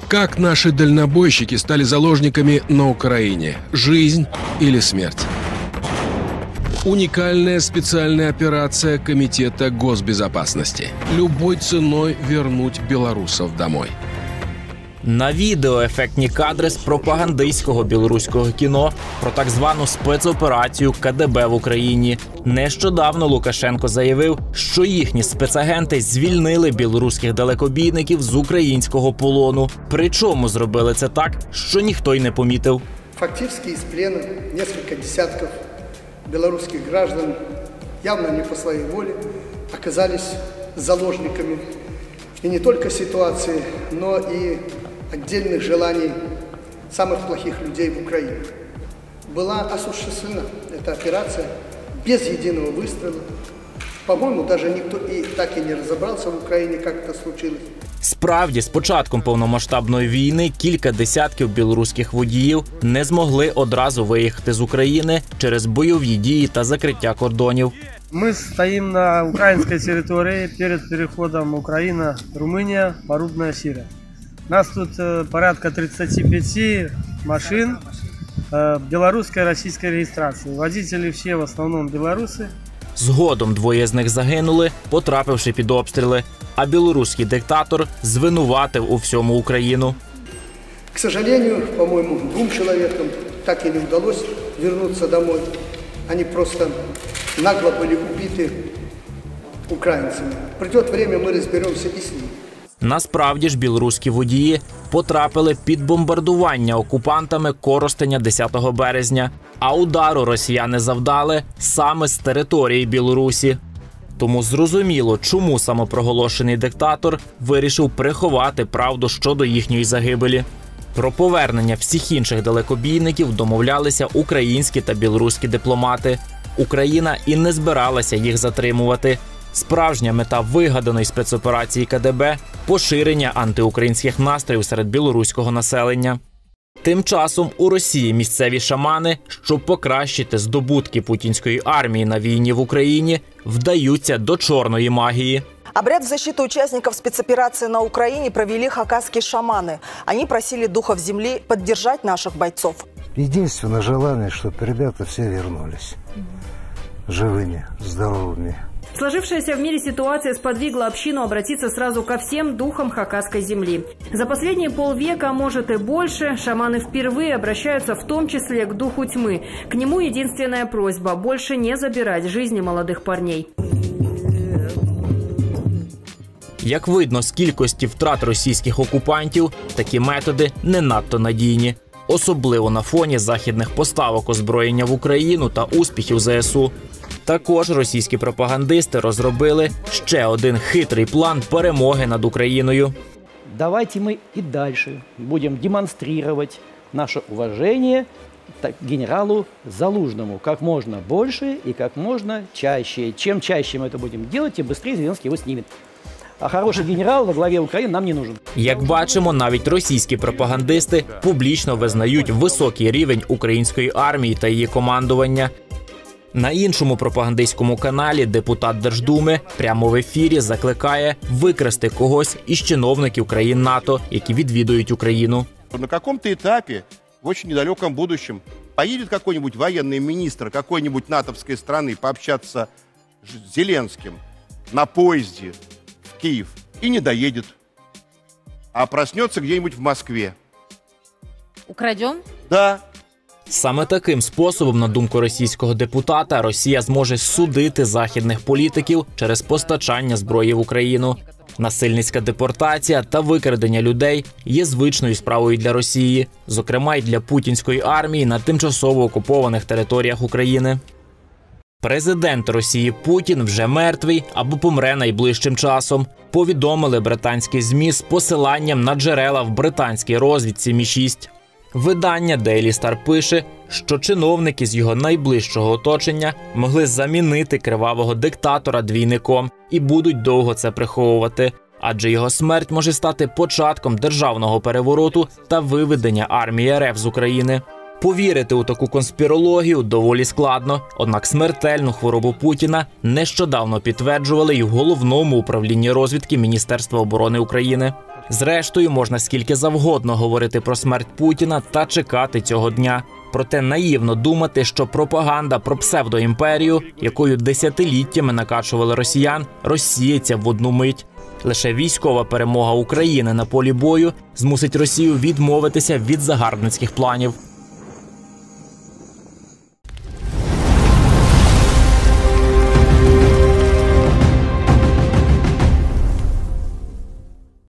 Как наши дальнобойщики стали заложниками на Украине? Жизнь или смерть? Уникальная специальная операция Комитета госбезопасности. Любой ценой вернуть белорусов домой. На відео ефектні кадри з пропагандистського білоруського кіно про так звану спецоперацію КДБ в Україні. Нещодавно Лукашенко заявив, що їхні спецагенти звільнили білоруських далекобійників з українського полону. Причому зробили це так, що ніхто й не помітив. Фактично із плена кілька десятків білоруських граждан, явно не по своїй волі, оказались заложниками. И не только ситуации, но и отдельных желаний самых плохих людей в Украине. Была осуществлена эта операция без единого выстрела. По-моему, даже никто и так и не разобрался в Украине, как это случилось. Справді, з початком повномасштабної війни кілька десятків білоруських водіїв не змогли одразу виїхати з України через бойові дії та закриття кордонів. Мы стоим на украинской территории перед переходом Украина-Румыния, Порубная Сирия. Нас тут порядка 35 машин белорусской и российской регистрации. Водители все в основном белорусы. Згодом двоє з них загинули, потрапивши під обстріли, а білоруський диктатор звинуватив у всьому Україну. К сожалению, по-моему, 2 человекам так и не удалось вернуться домой. Они просто нагло были убиты украинцами. Придет время, мы разберемся и с ними. Насправді ж білоруські водії потрапили під бомбардування окупантами Коростеня 10 березня, а удару росіяни завдали саме з території Білорусі. Тому зрозуміло, чому самопроголошений диктатор вирішив приховати правду щодо їхньої загибелі. Про повернення всіх інших далекобійників домовлялися українські та білоруські дипломати. Україна і не збиралася їх затримувати. Справжня мета вигаданої спецоперації КДБ – поширення антиукраїнських настроїв серед білоруського населення. Тим часом у Росії місцеві шамани, щоб покращити здобутки путінської армії на війні в Україні, вдаються до чорної магії. Обряд в защиту участников спецоперации на Украине провели хакасские шаманы. Они просили духов земли поддержать наших бойцов. Единственное желание, чтобы ребята все вернулись живыми, здоровыми. Сложившаяся в мире ситуация сподвигла общину обратиться сразу ко всем духам хакасской земли. За последние полвека, может и больше, шаманы впервые обращаются в том числе к духу тьмы. К нему единственная просьба – больше не забирать жизни молодых парней. Як видно з кількості втрат російських окупантів, такі методи не надто надійні. Особливо на фоні західних поставок озброєння в Україну та успіхів ЗСУ. Також російські пропагандисти розробили ще один хитрий план перемоги над Україною. Давайте мы и дальше будем демонстрировать наше уважение к генералу Залужному как можно больше и как можно чаще. Чем чаще мы это будем делать, тем быстрее Зеленский его снимет. А хороший генерал во главі України нам не нужен. Як бачимо, навіть російські пропагандисти публічно визнають високий рівень української армії та її командування. На іншому пропагандистському каналі депутат Держдуми прямо в ефірі закликає викрасти когось із чиновників країн НАТО, які відвідують Україну. На каком-то этапе, в очень недалеком будущем, поедет какой-нибудь военный министр какой-нибудь натовской страны пообщаться с Зеленским на поезде в Киев и не доедет, а проснется где-нибудь в Москве. Украдем? Да. Саме таким способом, на думку російського депутата, Росія зможе судити західних політиків через постачання зброї в Україну. Насильницька депортація та викрадення людей є звичною справою для Росії, зокрема й для путінської армії на тимчасово окупованих територіях України. Президент Росії Путін вже мертвий або помре найближчим часом, повідомили британські ЗМІ з посиланням на джерела в британській розвідці Мі-6. Видання Daily Star пише, що чиновники з його найближчого оточення могли замінити кривавого диктатора двійником і будуть довго це приховувати, адже його смерть може стати початком державного перевороту та виведення армії РФ з України. Повірити у таку конспірологію доволі складно, однак смертельну хворобу Путіна нещодавно підтверджували й в Головному управлінні розвідки Міністерства оборони України. Зрештою, можна скільки завгодно говорити про смерть Путіна та чекати цього дня. Проте наївно думати, що пропаганда про псевдоімперію, якою десятиліттями накачували росіян, розсіється в одну мить. Лише військова перемога України на полі бою змусить Росію відмовитися від загарбницьких планів.